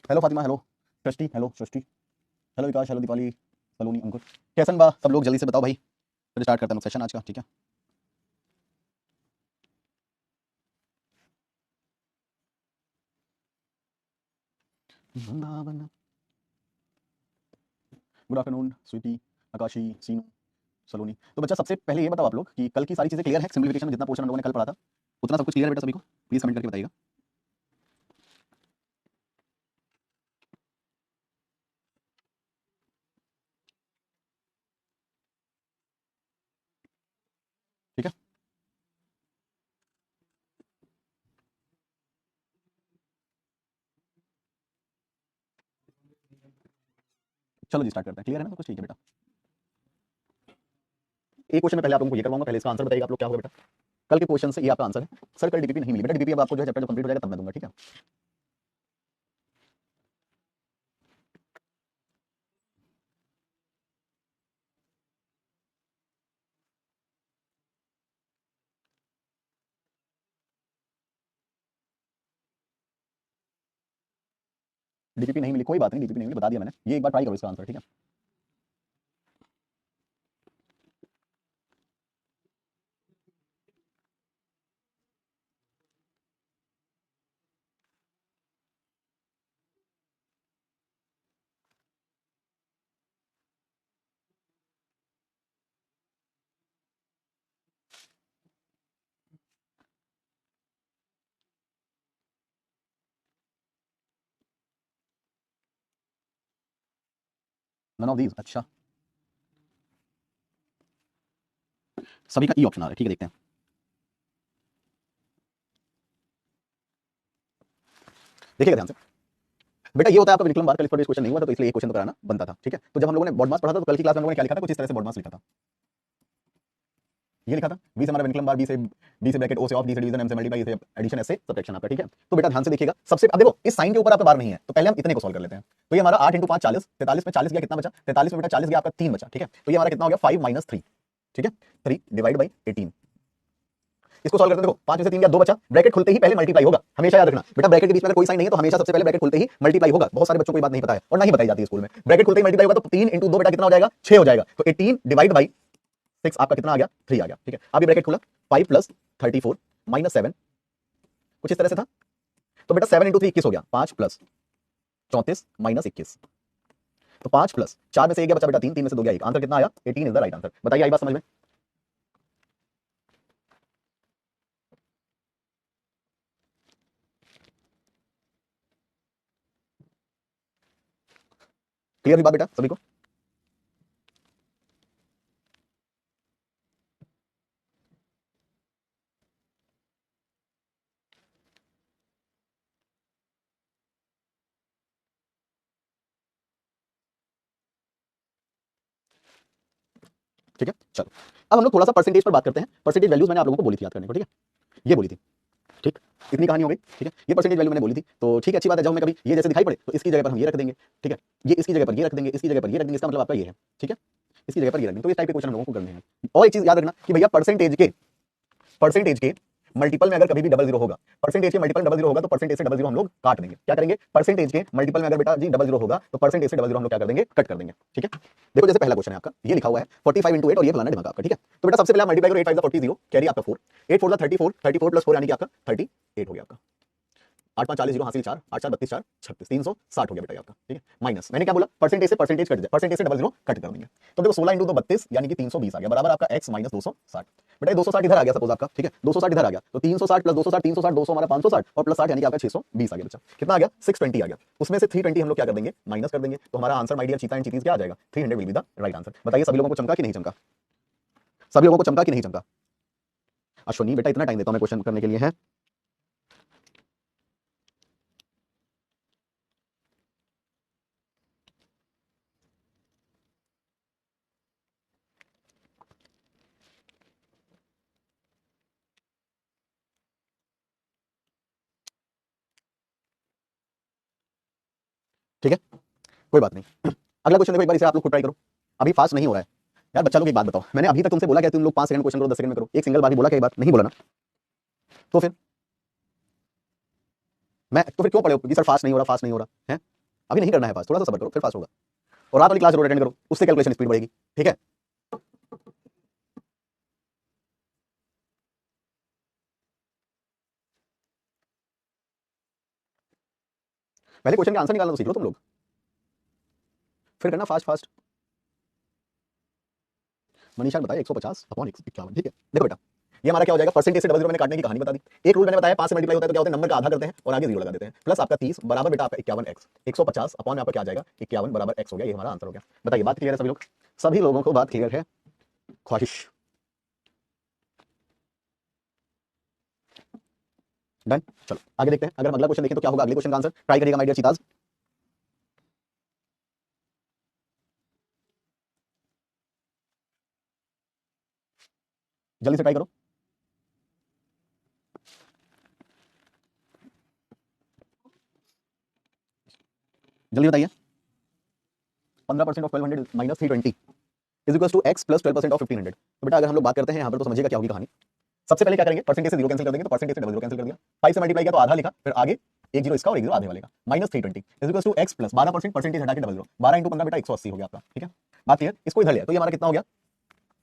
Hello Fatima, hello सृष्टि, hello सृष्टि, hello विकास, hello Deepali, सलोनी, अंकुर, कैसन बा सब लोग? जल्दी से बताओ भाई, फिर स्टार्ट करते हैं सेशन आज का। ठीक है, वृंदावन। गुड आफ्टरनून स्वीटी, आकाशी, सीनू, सलोनी। तो बच्चा सबसे पहले ये बताओ आप लोग कि कल की सारी चीज़ें क्लियर है? सिंप्लीफिकेशन में जितना पोर्शन हम लोगों ने कल पढ़ा था उतना सब कुछ क्लियर है बेटा सभी को? प्लीज़ कमेंट करके बताइएगा। ठीक है, चलो जी स्टार्ट करते हैं। क्लियर है ना सब कुछ? ठीक है बेटा, एक क्वेश्चन में पहले आप लोगों को ये करवाऊंगा, पहले इसका आंसर बताइएगा आप लोग क्या होगा बेटा। कल के क्वेश्चन से ये आपका आंसर है। सर कल डीपीपी नहीं मिली बेटा, डीपीपी अब आपको जो है चैप्टर जो कंप्लीट हो जाएगा तब मैं दूंगा। ठीक है, डीपीपी नहीं मिली कोई बात नहीं, डीपीपी नहीं मिली बता दिया मैंने, ये एक बार ट्राई करो इसका आंसर। ठीक है, नन ऑफ दीज। अच्छा, सभी का ई ऑप्शन आ रहा है। ठीक है, देखते हैं देखिएगा ध्यान से। बेटा ये होता है आपका विक्रम बार, कल इस पर क्वेश्चन नहीं हुआ था तो इसलिए ये क्वेश्चन तो कराना बनता था। ठीक है, तो जब हम लोगों ने बॉड मास पढ़ा था तो कल की क्लास में हम लोगों ने क्या लिखा था? कुछ इस तरह से बॉड मास लिखा था। ये लिखा था बी से हमारा विक्रम बार, बी से ब्रैकेट, ओ से ऑफ, डी से डिवीजन, एम से मल्टीप्लाई, से एडिशन, एस से सब्ट्रैक्शन आपका। ठीक है, तो बेटा ध्यान से देखिएगा। सबसे अब देखो इस साइन के ऊपर आपका बार नहीं है तो पहले हम इतने को सॉल्व कर लेते हैं। तो ये हमारा 8 इंटू 5 40, 43 में 40 गया कितना बचा? 43 में बेटा 40 गया आपका 3 बचा। ठीक है, तो ये हमारा कितना हो गया? 5 माइनस 3। ठीक है, 3 डिवाइड बाई 18। इसको सॉल्व करते हैं। देखो 5 में से 3 गया 2 बचा, ब्रैकेट खुलते ही पहले मल्टीप्लाई होगा। हमेशा याद रखना बेटा, ब्रैकेट के बीच में अगर कोई साइन नहीं है तो हमेशा सबसे पहले ब्रैकेट खुलते ही मल्टीप्लाई होगा। बहुत सारे बच्चों को ये बात नहीं पता है और ना ही बताई जाती है स्कूल में। ब्रैकेट खुलते ही मल्टीप्लाई होगा तो 3 इंटू 2 बेटा कितना हो जाएगा? 6 हो जाएगा। तो 18 डिवाइड बाई 6 आपका कितना आ गया? 3 आ गया। ठीक है, अब ये ब्रैकेट खुला, 5 प्लस 34 माइनस 7, कुछ इस तरह से था। तो बेटा 7 इंटू 3 21 हो गया, 5 प्लस 34 माइनस 21। तो 5 प्लस 4 में से 1 गया बचा बेटा 3, 3 में से 2 गया 1। आंसर कितना आया? 18 इज द राइट आंसर। बताइए, आई बात समझ में? क्लियर हुई बात बेटा सभी को? ठीक है, चलो अब हम लोग थोड़ा सा परसेंटेज पर बात करते हैं। परसेंटेज वैल्यूज मैंने आप लोगों को बोली थी याद करने को। ठीक है, ये बोली थी। ठीक, इतनी कहानी हो गई। ठीक है, ये परसेंटेज वैल्यू मैंने बोली थी तो ठीक है, अच्छी बात है। जब हमें कभी ये जैसे दिखाई पड़े तो इसकी जगह पर हम ये रख देंगे। ठीक है, ये इसकी जगह पर ये रख देंगे, इसकी जगह पर ये रख देंगे, इसका मतलब आपका ये है। ठीक है, इसकी जगह पर ये रख देंगे। तो इस टाइप के क्वेश्चन हम लोगों को करने हैं। और एक चीज याद रखना कि भैया परसेंटेज के मल्टीपल में अगर कभी भी डबल जीरो होगा, परसेंटेज के मल्टीपल डबल जीरो होगा तो परसेंटेज से डबल जीरो हम लोग काट देंगे। क्या करेंगे? परसेंटेज के मल्टीपल में अगर बेटा जी डबल जीरो होगा तो परसेंटेज से डबल जीरो हम लोग क्या कर देंगे? कट कर देंगे। ठीक है, देखो जैसे पहला क्वेश्चन है आपका, ये लिखा हुआ है 45 इंटू 8 और ये फलाना दिमाग आपका। ठीक है, तो बेटा सबसे पहले मल्टीप्लाई करो, 8 5 40 कैरी आपका 4, 8 4 34, 34 प्लस 4 यानी कि आपका 38 हो गया आपका। 8 5 40 जीरो हासिल 4, 8 4 32 4 36, 360 हो गया बेटा आपका। ठीक है, माइनस मैंने क्या बोला? परसेंटेज से परसेंटेज कट जाए, परसेंटेज से डबल जीरो कट कर देंगे। तो देखो 16 इंटू 2 32 यानी कि 320 आ गया, बराबर आपका x माइनस 260। बेटा 260 इधर आ गया सपोज आपका। ठीक है, 260 इधर आ गया तो 360 प्लस 260, 360 200 हमारा 560 और प्लस 60 यानी कि आपका 620 आ गया। बच्चा कितना आ गया? 620 आ गया। उसमें से 320 हम लोग क्या कर देंगे? माइनस कर देंगे। तो हमारा answer my dear cheetah and cheetahs क्या आ जाएगा? 300 will be the right answer. बताइए सभी लोगों को चमका कि नहीं चमका? सभी लोगों को चमका कि नहीं चमका? अश्वनी बेटा इतना टाइम देता हूं मैं क्वेश्चन करने के लिए है। ठीक है, कोई बात नहीं। अगला क्वेश्चन देखो एक बार, इसे आप लोग खुद ट्राई करो। अभी फास्ट नहीं हो रहा है यार। बच्चा लोग एक बात बताओ, मैंने अभी तक तुमसे बोला क्या तुम लोग 5 सेकंड क्वेश्चन करो, 10 सेकंड में करो? एक सिंगल बार ही बोला क्या? एक बार नहीं बोला ना? तो फिर मैं तो फिर क्यों पढ़े हो कि सर फास्ट नहीं हो रहा, फास्ट नहीं हो रहा है? अभी नहीं करना है फास्ट, थोड़ा सा सब्र करो फिर फास्ट होगा। और रात वाली क्लास जरूर अटेंड करो, उससे कैलकुलेशन स्पीड बढ़ेगी। ठीक है, पहले क्वेश्चन का आंसर निकालना तो सीख लो तुम लोग, फिर करना फास्ट फास्ट। मनीषा ने बताया 150 अपॉन 51। ठीक है, देखो बेटा ये हमारा क्या हो जाएगा, परसेंटेज से डबल जीरो मैंने काटने की कहानी बता दी। एक रूल मैंने बताया 5 से मल्टीप्लाई होता है तो क्या होता है, नंबर का आधा करते हैं और आगे जीरो लगा देते हैं, प्लस आपका 30 बराबर बेटा आपका 51x, 150 अपॉन यहाँ पर क्या आ जाएगा 51 बराबर x हो गया। ये हमारा आंसर हो गया। बताइए बात क्लियर है सभी लोग, सभी लोगों को बात क्लियर है? ख्वाहिश डन। चलो आगे देखते हैं, अगर हम अगला क्वेश्चन देखें तो क्या होगा, अगले क्वेश्चन का आंसर ट्राई करिएगा माय डियर चीताज, जल्दी से ट्राई करो। जल्दी बताइए। 15% of 1200 minus 320 is equal to x plus 12% of 1500। तो बेटा अगर हम लोग बात करते हैं यहाँ पर तो समझिएगा क्या होगी कहानी। सबसे पहले क्या करेंगे, परसेंटेज से जीरो कैंसिल कर देंगे, तो परसेंटेज से डबल जीरो कैंसिल कर दिया, 5 से मल्टीप्लाई किया तो आधा लिखा, फिर आगे एक जीरो इसका और एक जीरो आधे वाले का, minus 320 is equal to x plus 12% percentage हटा के डबल जीरो, 12 इंटू 15 बेटा 180 हो गया आपका। ठीक है, बात क्लियर। इसको इधर लिया तो ये हमारा कितना हो गया,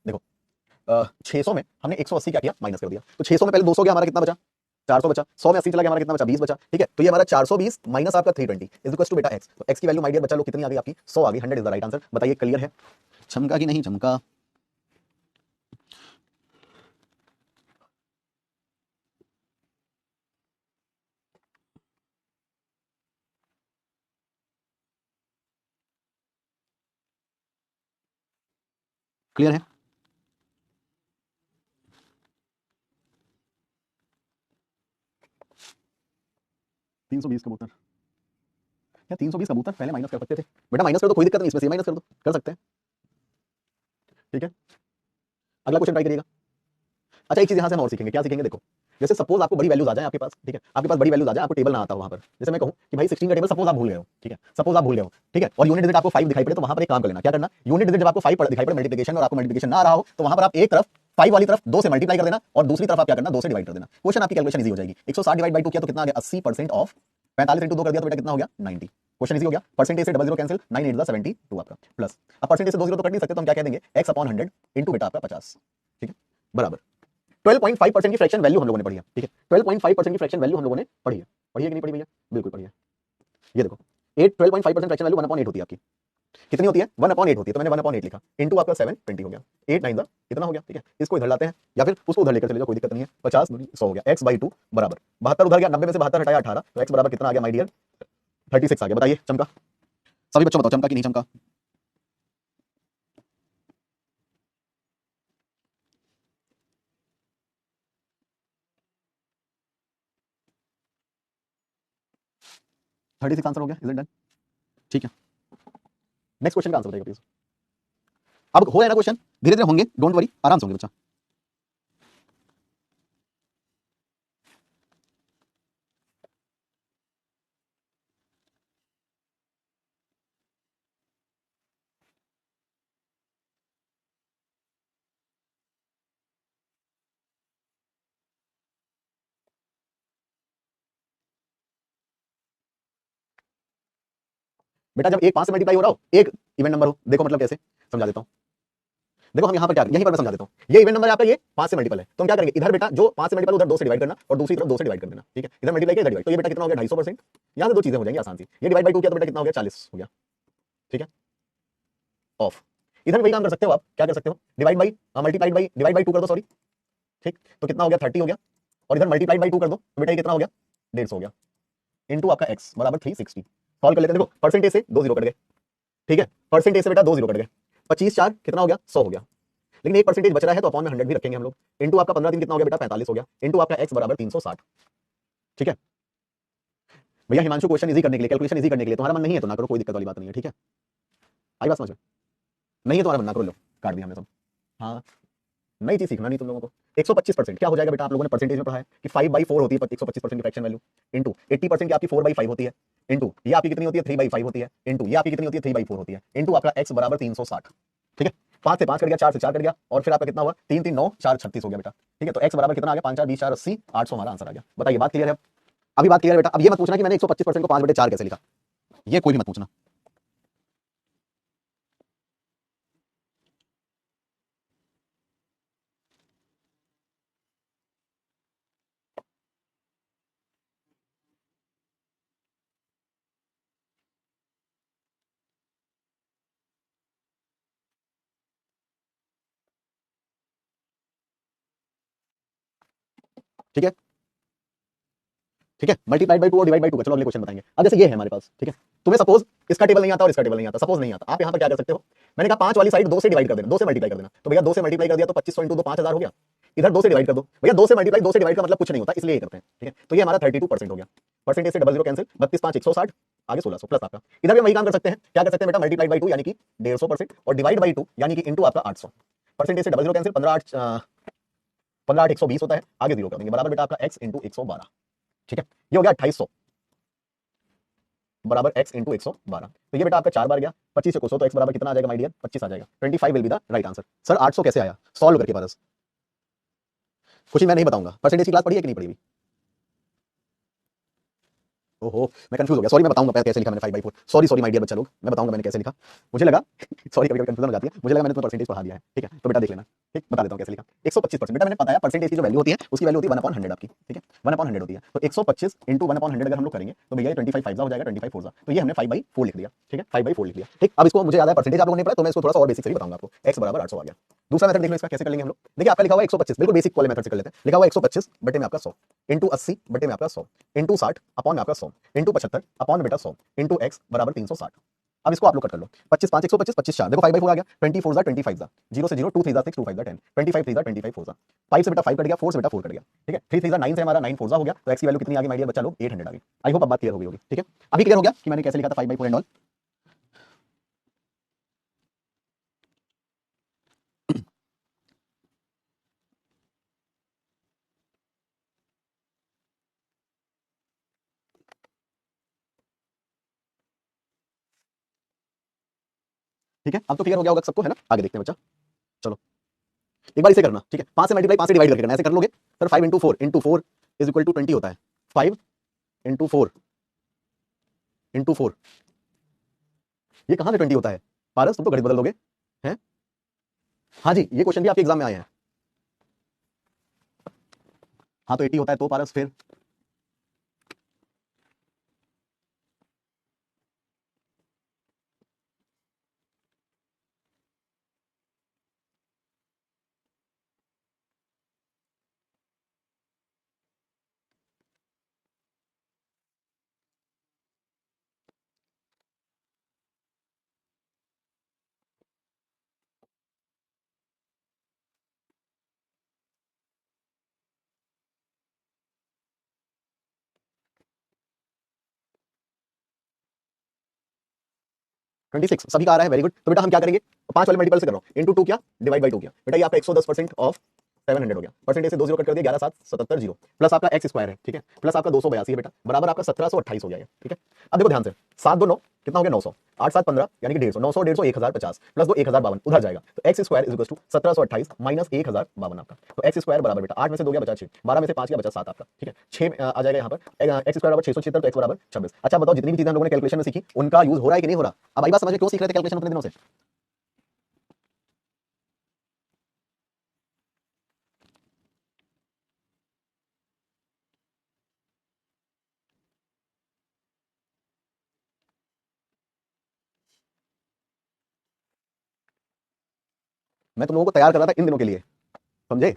देखो 600 में हमने 180 क्या किया, माइनस कर दिया, तो 600 में पहले 200 गया, हमारा कितना बचा 400 बचा, 100 में 80 चला गया, हमारा कितना बचा 20 बचा। ठीक है, तो ये हमारा 420 माइनस आपका 320 इज इक्वल टू बेटा x, तो x की वैल्यू माय डियर बच्चा लोग कितनी आ गई आपकी 100 आ गई, 100 इज द राइट आंसर। बताइए क्लियर है, चमका कि नहीं चमका? क्लियर है? 320 कबूतर, क्या 320 कबूतर पहले माइनस कर सकते थे बेटा, माइनस कर दो कोई दिक्कत नहीं, इसमें से माइनस कर दो, कर सकते हैं। ठीक है, अगला क्वेश्चन ट्राई करिएगा। अच्छा एक चीज यहाँ से हम और सीखेंगे, क्या सीखेंगे देखो, जैसे सपोज आपको बड़ी वैल्यूज आ जाए आपके पास, ठीक है, आपके पास बड़ी वैल्यूज आ जाए, आपको टेबल ना आता हो वहां पर, जैसे मैं कहूँ कि भाई 16 का टेबल सपोज आप भूल गए हो, ठीक है, सपोज आप भूल गए हो, ठीक है, और यूनिट डिजिट आपको 5 दिखाई पड़े, तो वहां पर एक काम कर लेना, क्या करना, यूनिट डिजिट जब आपको 5 दिखाई पड़े मल्टीप्लिकेशन और आपको मल्टीप्लिकेशन ना आ रहा हो, तो वहां पर आप एक तरफ 5 वाली तरफ 2 से मल्टीप्लाई कर देना और दूसरी तरफ आप क्या करना 2 से डिवाइड कर देना, क्वेश्चन आपकी कैलकुलेशन इजी हो जाएगी। 160 डिवाइड बाई 2 किया तो कितना आ गया 80% ऑफ 45 इंटू 2 कर दिया तो बेटा कितना हो गया 90, क्वेश्चन इजी हो गया। परसेंटेज से डबल जीरो कैंसिल, 9 8 72 आपका, प्लस अब परसेंटेज से 2 जीरो तो कट नहीं सकते, तो हम क्या कह देंगे x अपॉन 100 इंटू बेटा आपका 50। ठीक है, बराबर 12.5% की फ्रैक्शन वैल्यू हम लोगों ने पढ़ी है। ठीक है, 12.5% की फ्रैक्शन वैल्यू हम लोगों ने पढ़ी है, पढ़ी है कि नहीं पढ़ी भैया, बिल्कुल पढ़ी है। ये देखो 12.5% फ्रैक्शन वैल्यू 1/8 होती है आपकी, कितनी होती है 1/8 होती है, तो मैंने 1/8 लिखा, इंटू आपका 720 हो गया, 8 9 इतना हो गया। ठीक है, इसको इधर लाते हैं या फिर उसको उधर लेकर चले जाओ, कोई दिक्कत नहीं है, 50 दूनी 100 हो गया, x/2 बराबर 72 उधर गया, 90 में से 72 हटाया 18, तो x बराबर कितना आ गया माय डियर 36 आ गया। बताइए चमका, सभी बच्चों बताओ चमका कि नहीं चमका? थर्टी सिक्स आंसर हो गया, इज इट डन? ठीक है, नेक्स्ट क्वेश्चन का आंसर बताइए प्लीज। अब हो रहा है ना क्वेश्चन, धीरे धीरे होंगे, डोंट वरी, आराम से होंगे बच्चा। बेटा जब एक 5 से मल्टीप्लाई हो रहा हो, एक इवेंट नंबर हो, देखो मतलब कैसे समझा देता हूं, देखो हम यहाँ पर क्या, यहीं पर मैं समझा देता हूँ, ये इवेंट नंबर आपका ये 5 से मल्टीपल है, तो हम क्या करेंगे इधर बेटा जो 5 से मल्टीपल उधर 2 से डिवाइड करना और दूसरी तरफ 2 से डिवाइड कर देना। ठीक है, इधर मल्टीप्लाई किया इधर डिवाइड, तो ये बेटा कितना हो गया 250%, यहाँ से दो चीजें हो जाएंगी आसान सी, ये डिवाइड बाई 2 किया तो बेटा कितना हो गया 40 हो गया। ठीक है, ऑफ, इधर वही काम कर सकते हो आप, क्या कर सकते हो divide by multiplied by divide by 2 कर दो, सॉरी, ठीक, तो कितना हो गया 30 हो गया, और इधर मल्टीप्लाइड बाई 2 कर दो तो बेटा ये कितना हो गया 150 हो गया, इंटू आपका x बराबर 360। सॉल्व कर लेते हैं, देखो परसेंटेज से 2 जीरो कट गए, ठीक है, परसेंटेज से बेटा 2 जीरो कट गए, 25 4 कितना हो गया 100 हो गया, लेकिन एक परसेंटेज बच रहा है तो अपॉन में 100 भी रखेंगे हम लोग, इंटू आपका 15 3 कितना हो गया बेटा 45 हो गया, इंटू आपका x बराबर 360। ठीक है भैया, हिमांशु क्वेश्चन इजी करने के लिए, कैलकुलेशन इजी करने के लिए, तुम्हारा मन नहीं है तो ना करो, कोई दिक्कत वाली बात नहीं है। ठीक है, आई बात समझ में, नहीं है तुम्हारा मन ना करो, लो काट दिया हमने सब। हाँ, नई चीज सीखना नहीं तुम लोगों को। 125% क्या हो जाएगा बेटा, आप लोगों ने परसेंटेज में पढ़ा है कि 5/4 होती है 125% की फ्रैक्शन वैल्यू, इंटू 80% की आपकी 4/5 होती है, इंटू ये आपकी कितनी होती है 3/5 होती है, इंटू ये आपकी कितनी होती है 3/4 होती है, इंटू आपका x बराबर 360। ठीक है, 5 से 5 कट गया, 4 से 4 कट गया, और फिर आपका कितना हुआ 3 3 9 4 36 हो गया बेटा। ठीक है, तो x बराबर कितना आ गया 5 4 20 4 80 800 हमारा आंसर आ गया। बताइए बात क्लियर है? अभी बात क्लियर है बेटा? अब ये मत पूछना कि मैंने 125% को 5/4 कैसे लिखा, ये कोई भी मत पूछना। ठीक है, ठीक है, मल्टीप्लाइड बाई 2 और डिवाइड बाई 2 का। चलो अगले क्वेश्चन बताएंगे। अब जैसे ये है हमारे पास, ठीक है, तुम्हें सपोज इसका टेबल नहीं आता और इसका टेबल नहीं आता, सपोज नहीं आता, आप यहाँ पर क्या कर सकते हो, मैंने कहा 5 वाली साइड 2 से डिवाइड कर देना, 2 से मल्टीप्लाई कर देना। तो भैया 2 से मल्टीप्लाई कर दिया तो 2500 इंटू 2 5000 हो गया। इधर 2 से डिवाइड कर दो भैया, 2 से मल्टीप्लाई, 2 से डिवाइड का मतलब कुछ नहीं होता, इसलिए ये करते हैं। ठीक है, तो ये हमारा 32% हो गया। परसेंटेज से 00 कैंसिल, 32 5 160, आगे 1600 प्लस आपका। इधर भी हम वही काम कर सकते हैं, क्या कर सकते हैं बेटा, मल्टीप्लाइड बाई 2 यानी कि 150% और डिवाइड बाई 2 यानी कि इंटू आपका 800। परसेंटेज से 00 कैंसिल, 15 8 15 8 120 होता है, आगे 0 कर देंगे, बराबर बेटा आपका x इंटू 112। ठीक है, ये हो गया 2800 बराबर x इंटू 112। तो ये बेटा आपका 4 बार गया, 25 से कोसो तो x बराबर कितना आ जाएगा माय डियर, 25 आ जाएगा। 25 will be the right answer. Sir 800 कैसे आया, सॉल्व करके बस। खुशी मैं नहीं बताऊंगा, परसेंटेज की क्लास पढ़ी है कि नहीं पढ़ी हुई? ओहो मैं कंफ्यूज हो गया, सॉरी, मैं बताऊंगा पहले कैसे लिखा मैंने 5/4। सॉरी सॉरी माय डियर बच्चा लोग, मैं बताऊंगा मैंने कैसे लिखा। मुझे लगा सॉरी, कभी कभी कंफ्यूजन हो जाती है, मुझे लगा मैंने तुम्हें परसेंटेज पढ़ा दिया है। ठीक है, तो बेटा देख लेना। ठीक, बता देता हूं कैसे लिखा। 125% बेटा मैंने बताया, परसेंटेज की जो वैल्यू होती है उसकी वैल्यू होती है 1/100 आपकी। ठीक है, 1/100 होती है, तो 125 इंटू 1/100 अगर हम लोग करेंगे तो भैया 25 5 हो जाएगा, 25 4 तो ये हमने 5/4 लिख दिया। ठीक है, 5/4 लिख दिया। ठीक, अब इसको मुझे याद है परसेंटेज आप लोगों ने पढ़ा, तो मैं इसको थोड़ा सा और बेसिक से भी बताऊंगा आपको। x बराबर 800 आ गया। दूसरा मेथड देख लो इसका कैसे कर लेंगे हम लोग। देखिए आपका लिखा हुआ है 125, बिल्कुल बेसिक वाले मेथड से कर लेते हैं। लिखा हुआ है 125 बटे में आपका 100 इंटू 80 बटे में आपका 100 इंटू 60 अपॉन में आपका 100 इंटू 75 अपॉन बेटा 100 इंटू एक्स बराबर 360। अब इसको आप लोग कट कर लो, 25 5 125, 25 4 देखो 5/4 आ गया, 24 4 25 जा 0 से 0 2 3 जा 6 2 5 जा 10 25 3 जा 25 4 जा 5 से बेटा 5 कट गया, 4 से बेटा 4 कट गया। ठीक है, 3 3 जा 9 से हमारा 9 4 जा हो गया। तो एक्स की वैल्यू कितनी आ गई माय डियर बच्चा लोग, 800 आ गई। आई होप अब बात क्लियर हो गई होगी। ठीक है, अभी क्लियर हो गया कि मैंने कैसे लिखा था 5/4 एंड ऑल। ठीक है, अब तो क्लियर हो गया होगा सबको, है ना? आगे देखते हैं बच्चा। चलो एक बार इसे करना। ठीक है, 5 से मल्टीप्लाई 5 से डिवाइड करके करना, ऐसे कर लोगे sir. 5 into 4 into 4 is equal to 20 होता है। 5 इंटू 4 इंटू 4, ये कहां से 20 होता है? पारस तुम तो गणित बदल दोगे हैं। हाँ जी, ये क्वेश्चन भी आपके एग्जाम में आए हैं। हाँ तो 80 होता है तो पारस फिर 26 सभी का आ रहा है, वेरी गुड। तो बेटा हम क्या करेंगे, 5 वाले मल्टीपल से कर रहा हूं, इंटू 2 किया, डिवाइड बाई 2 किया। बेटा ये आपका 110% ऑफ 700 हो गया। परसेंटेज से 2 0 कट कर दिया, 11 7 77 0 प्लस आपका एक्स स्क्वायर है। ठीक है, प्लस आपका 282 है बेटा, बराबर आपका 1728 हो गया ये। ठीक है, अब देखो ध्यान से, 7 2 9 कितना हो गया, 900, 8 7 15 यानी कि 150, 900 150 1050 प्लस 2 1052 उधर जाएगा। तो X square is equal to 1728 minus 1052 आपका। तो एक्स स्क्वायर बराबर बेटा 8 में से 2 गया बचा 6, 12 में से 5 गया बचा 7 आपका। ठीक है, 6 आ जाएगा यहाँ पर। एक्स स्क्वायर बराबर 676 तो एक्स बराबर 26। अच्छा बताओ, जितनी भी चीजें हम लोगों ने कैलकुलेशन में सीखी उनका यूज हो रहा है कि नहीं हो रहा? अब आई बात समझ में, क्यों सीख रहे थे कैलकुलेशन उतने दिनों से? मैं तुम लोगों को तैयार कर रहा था इन दिनों के लिए, समझे?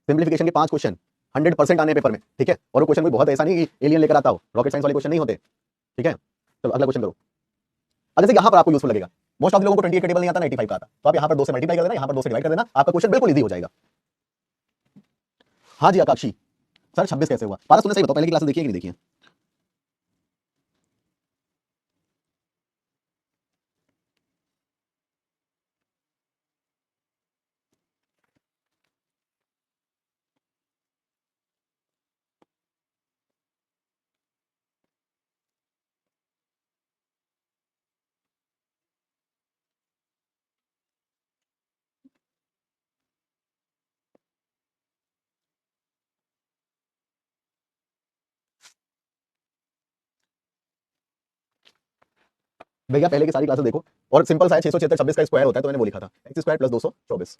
सिंप्लीफिकेशन के 5 क्वेश्चन 100% आने पेपर में। ठीक है, और वो क्वेश्चन कोई बहुत ऐसा नहीं कि एलियन लेकर आता हो, रॉकेट साइंस वाले क्वेश्चन नहीं होते। ठीक है, चलो अगला क्वेश्चन करो। अब जैसे यहाँ पर आपको यूजफुल लगेगा, मोस्ट ऑफ लोगों को 28 का टेबल नहीं आता ना 85 का आता, तो आप यहाँ पर 2 से मल्टीप्लाई कर देना, यहाँ पर 2 से डिवाइड कर देना, आपका क्वेश्चन बिल्कुल इजी हो जाएगा। हाँ जी आकाशी, सर 26 कैसे हुआ? पारस तुमने सही बताओ, पहले की क्लास देखिए कि नहीं देखिए? भैया पहले की सारी क्लासेस देखो, और सिंपल सा है, 676 का स्क्वायर होता है, तो मैंने वो लिखा था एक्स स्क्वायर प्लस 224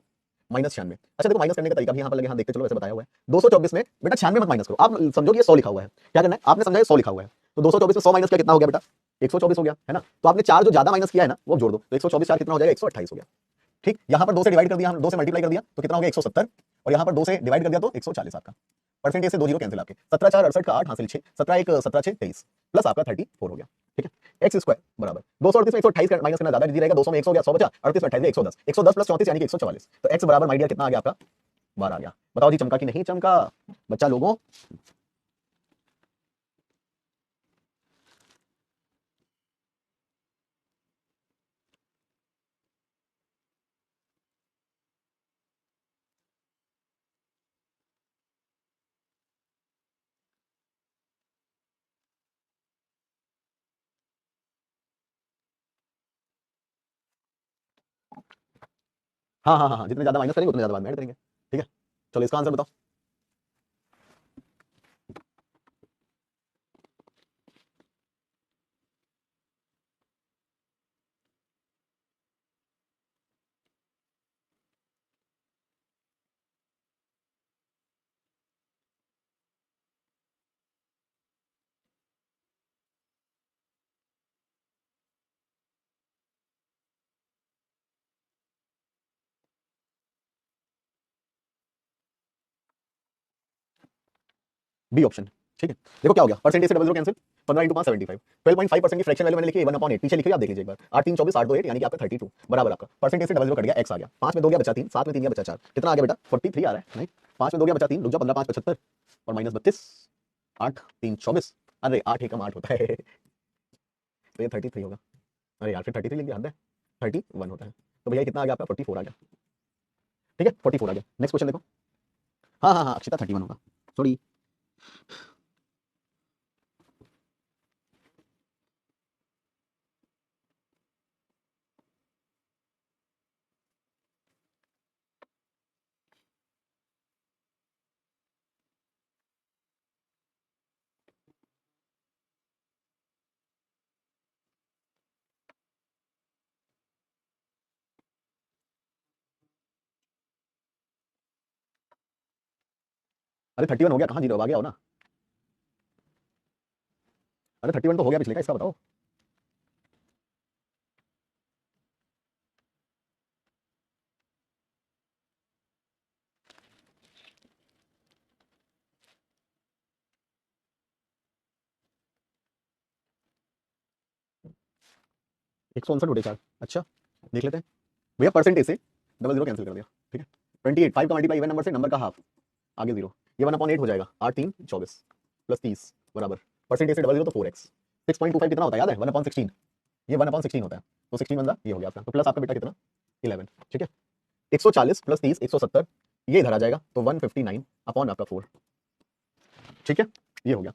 माइनस 96। अच्छा देखो माइनस करने का तरीका भी यहाँ पर लगे, हाँ देखते चलो, वैसे बताया हुआ है 224 में बेटा 96 मत माइनस करो, आप समझो कि ये 100 लिखा हुआ है, क्या करना है आपने समझा, 100 लिखा हुआ है, तो 224 में 100 माइनस किया कितना हो गया बेटा, 124 हो गया है ना। तो आपने 4 जो ज्यादा माइनस किया है ना वो जोड़ दो, तो 124 4 कितना हो जाएगा, 128 हो गया। ठीक, यहाँ पर 2 से डिवाइड कर दिया, हम 2 से मल्टीप्लाई कर दिया तो कितना हो गया 170, और यहाँ पर 2 से डिवाइड कर दिया तो 140 आपका। परसेंटेज से 2 जीरो कैंसिल, आपके 17 4 68 का 8 हासिल 6, 17 1 17 6 23 प्लस आपका 34 हो गया। ठीक है, एक्स स्क्वायर बराबर 238 में 128 माइनस करना ज्यादा इजी रहेगा, 200 में 100 हो गया, 100 बचा, 38 में 28 110, 110 प्लस 34 यानी कि 144, तो एक्स बराबर माय डियर कितना आ गया आपका 12 आ गया। बताओ जी चमका कि नहीं चमका बच्चा लोगों। हाँ हाँ हाँ हाँ, जितने ज्यादा माइनस करेंगे उतने ज्यादा बाद में ऐड करेंगे। ठीक है, चलो इसका आंसर बताओ। B option. ठीक है, देखो क्या हो गया, परसेंटेज से डबल जीरो कैंसिल, 15 इंटू 5 75, 12.5% की फ्रैक्शन वैल्यू मैंने लिखी है 1/8, पीछे लिखी है आप देख लीजिए एक बार, 8 3 24 8 2 8 यानी कि आपका 32 बराबर आपका परसेंटेज से डबल जीरो कट गया, एक्स आ गया, 5 में 2 गया बचा 3, 7 में 3 गया बचा 4, कितना आ गया बेटा 43 आ रहा है नहीं, 5 में 2 गया बचा 3, रुक जाओ, 15 5 75 और माइनस 32, 8 3 24, अरे 8 एकम 8 होता है तो ये 33 होगा, अरे यार फिर 33 लिख दिया, हद है, 31 होता है, तो भैया कितना आ गया आपका 44 आ गया। ठीक है 44 आ गया, नेक्स्ट क्वेश्चन देखो। हाँ हाँ हाँ अक्षिता 31 होगा, सॉरी। अरे 31 हो गया, कहाँ जीरो आ गया हो ना, अरे 31 तो हो गया पिछले का, इसका बताओ। एक सौ उनसठ उठे चार, अच्छा देख लेते हैं भैया, परसेंटेज से डबल जीरो कैंसिल कर दिया। ठीक है, 28 5 का मल्टीप्लाई इवन नंबर से, नंबर का हाफ, आगे जीरो, ये 1/8 हो जाएगा, 8 3 24 प्लस 30 बराबर परसेंटेज से डबल जीरो तो 4x, 6.25 कितना होता है याद है, 1/16, ये 1/16 होता है, तो 16 बंदा ये हो गया आपका, तो प्लस आपका बेटा कितना 11। ठीक है, 140 प्लस 30 170, ये इधर आ जाएगा तो 159 अपॉन आपका 4। ठीक है, ये हो गया।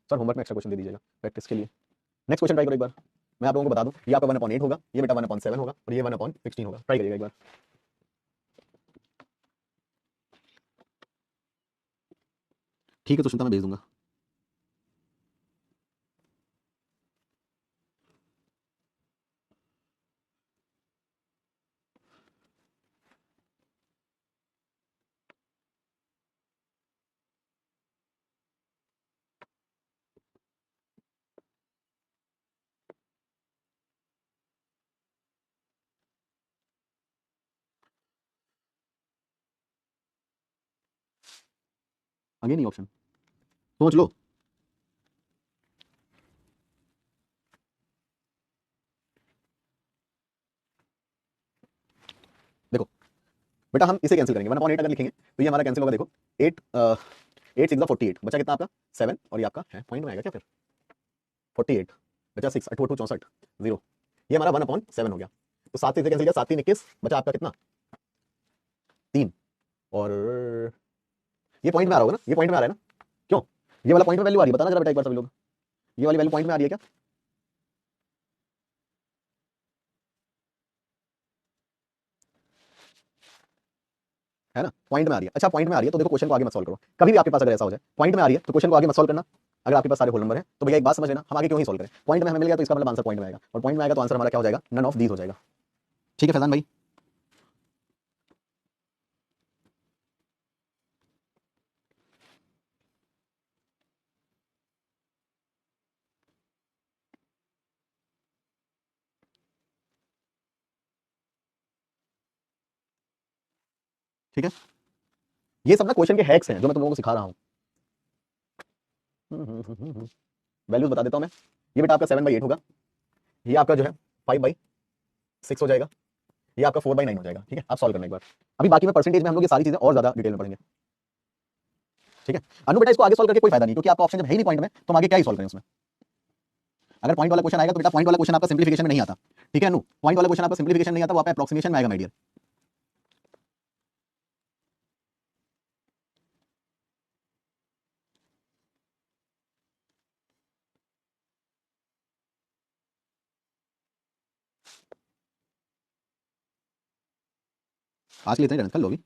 सर होमवर्क में एक्स्ट्रा क्वेश्चन दे दीजिएगा प्रैक्टिस के लिए। नेक्स्ट क्वेश्चन ट्राई करो एक बार, मैं आप लोगों को बता दूं, ये आपका 1/8 होगा, ये बेटा 1/7 होगा, और ये 1/16 होगा, ट्राई करिएगा एक बार। ठीक है तो सुनता मैं भेज दूंगा। आगे नहीं ऑप्शन, सोच लो। देखो बेटा हम इसे कैंसिल करेंगे, 1/8 अगर लिखेंगे तो ये हमारा कैंसिल होगा, देखो 8 8 6 48 बचा कितना आपका 7, और ये आपका है पॉइंट में आएगा क्या फिर 48 बचा 6 8 8 64 जीरो, ये हमारा 1/7 हो गया, तो 7 से इसे कैंसिल किया, 7 3 21 बचा आपका कितना 3, और ये पॉइंट में आ रहा होगा ना, ये पॉइंट में आ रहा है ना, क्यों ये वाला पॉइंट में वैल्यू आ रही है, बताना जरा बेटा एक बार सभी लोग, ये वाली वैल्यू पॉइंट में आ रही है क्या, है ना पॉइंट में आ रही है, अच्छा पॉइंट में आ रही है तो देखो क्वेश्चन को आगे मत सॉल्व करो, कभी भी आपके पास अगर ऐसा हो जाए पॉइंट में आ रही है तो क्वेश्चन को आगे मत सॉल्व करना, अगर आपके पास सारे होल नंबर है तो भैया एक बात समझ लेना, हम आगे क्यों ही सॉल्व करें, पॉइंट में हमें मिल गया तो इसका मतलब आंसर पॉइंट में आएगा, और पॉइंट में आएगा तो आंसर हमारा क्या हो जाएगा, नन ऑफ दीज हो जाएगा। ठीक है फैजान भाई, ठीक है। ये सब ना क्वेश्चन के हैक्स हैं जो मैं तुम लोगों को सिखा रहा हूँ। वैल्यूज बता देता हूं मैं। ये बेटा आपका 7/8 होगा, ये आपका जो है 5/6 हो जाएगा, ये आपका 4/9 हो जाएगा। ठीक है, आप सॉल्व करने एक बार। अभी बाकी में परसेंटेज में हम लोग ये सारी चीजें और ज्यादा डिटेल में पढ़ेंगे। ठीक है अनु बेटा, इसको आगे सॉल्व करके कोई फायदा नहीं, क्योंकि आपका ऑप्शन जब है ही नहीं पॉइंट में तो हम आगे क्या ही सॉल्व करें उसमें। अगर पॉइंट वाला क्वेश्चन आएगा तो बेटा पॉइंट वाला क्वेश्चन आपका सिंप्लीफिकेशन में नहीं आता। ठीक है अनु, पॉइंट वाला क्वेश्चन आपका सिंप्लीफिकेशन नहीं आता, वो आपका अप्रोक्सीमेशन में आएगा माय डियर। आज के लिए इतनी मेहनत कर लो अभी।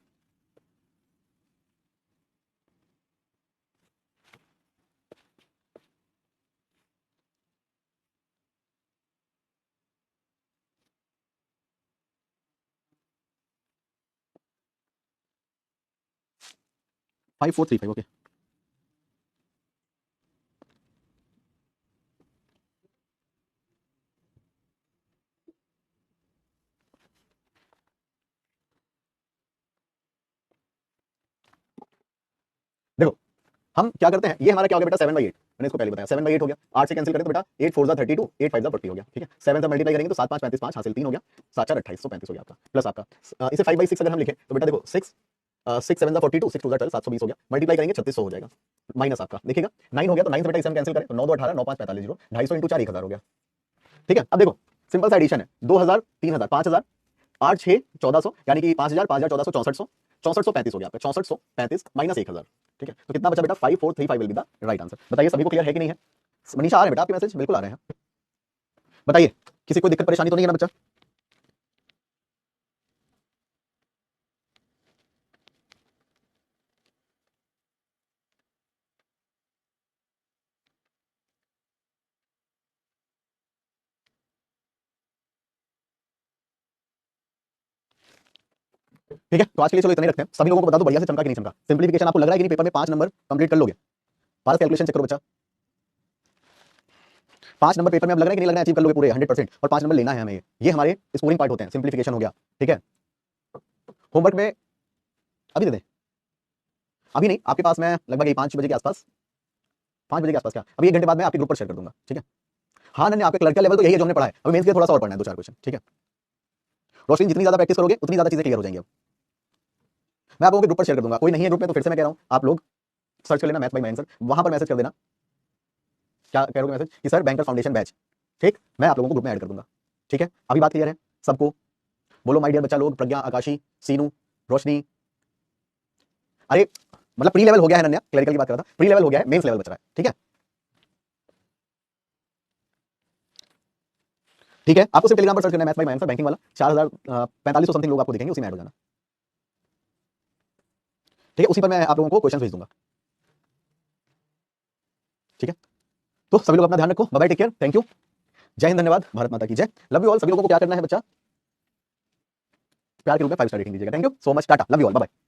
Five 4 3 5 okay. देखो हम क्या करते हैं, ये हमारा क्या हो गया बेटा 7/8, मैंने इसको पहले बताया 7/8 हो गया। 8 से कैंसिल करें तो बेटा 8 4 32, 8 5 40 हो गया। ठीक है 7 से मल्टीप्लाई करेंगे तो 7 5 35, 5 हासिल 3 हो गया, 7 4 28 तो 35 हो गया आपका, प्लस आपका इसे 5/6 अगर हम लिखें तो बेटा देखो 6 6 7 42, 6 2 12 720 हो गया, मल्टीप्लाई करेंगे 3600 हो जाएगा, माइनस आपका देखिएगा 9 हो गया, तो 9 से बेटा इसे हम कैंसिल करें तो 9 2 18, 9 5 45 0, 250 इंटू 4 1000 हो गया। ठीक है अब देखो सिंपल सा एडिशन है, 2000 3000 5000 8 6 1400, यानी कि 5000 5000 1400 6400, 6400 35 हो गया आपका, 6400 35 माइनस 1000। ठीक है तो कितना बचा बेटा 5435 will be the right answer. बताइए सभी को क्लियर है कि नहीं है? मनीषा आ रहे हैं बेटा आपके मैसेज, बिल्कुल आ रहे हैं। बताइए किसी को दिक्कत परेशानी तो नहीं है ना बच्चा? ठीक है तो आज के लिए चलो इतने रखते हैं। सभी लोगों को बता दो बढ़िया से चमका कि नहीं चमका, सिंप्लीफिकेशन आपको लग रहा है कि नहीं पेपर में 5 नंबर कंप्लीट कर लोगे? पास कैलकुलेशन चेक करो बच्चा, 5 नंबर पेपर में अब लग रहा है कि नहीं लग रहा है, अचीव कर लोगे पूरे 100%, और 5 नंबर लेना है हमें, ये हमारे स्कोरिंग पार्ट होते हैं, सिंप्लीफिकेशन हो गया। ठीक है होमवर्क में अभी दे दें, अभी नहीं, आपके पास मैं लगभग 5 बजे के आसपास, 5 बजे के आसपास क्या अभी 1 घंटे बाद मैं आपके ग्रुप पर शेयर कर दूंगा। ठीक है हाँ नहीं आपके क्लर्क लेवल तो यही है जो हमने पढ़ा है, अभी मेंस के लिए थोड़ा सा और पढ़ना है, 2 4 क्वेश्चन। ठीक है रोशनी जितनी ज्यादा प्रैक्टिस करोगे उतनी ज्यादा चीजें क्लियर हो जाएंगी। अब मैं आप लोगों के ग्रुप पर शेयर कर दूंगा, कोई नहीं है ग्रुप में तो फिर से मैं कह रहा हूं आप लोग सर्च कर लेना मैथ बाय माय आंसर, वहां पर मैसेज कर देना, क्या कह रहे हो मैसेज कि सर बैंकर फाउंडेशन बैच। ठीक मैं आप लोगों को ग्रुप में ऐड कर दूंगा। ठीक है अभी बात क्लियर है सबको? बोलो माय डियर बच्चा लोग, प्रज्ञा आकाशी सीनू रोशनी, अरे मतलब प्री लेवल हो गया है नन्या, क्लरिकल की बात कर रहा था, प्री लेवल हो गया है, मेंस लेवल बच रहा है। ठीक है ठीक है आपको सिर्फ टेलीग्राम पर सर्च करना है math bye my answer banking वाला, 4045 समथिंग लोग आपको दिखेंगे, उसी में ऐड हो जाना। ठीक है उसी पर मैं आप लोगों को क्वेश्चन भेज दूंगा। ठीक है तो सभी लोग अपना ध्यान रखो, bye bye, take care, thank you, जय हिंद, धन्यवाद, भारत माता की जय, लव यू ऑल। सभी लोगों को क्या करना है बच्चा, प्यार के रूप में 5 स्टार रेटिंग दीजिएगा, thank you so much, tata, love you all, bye bye.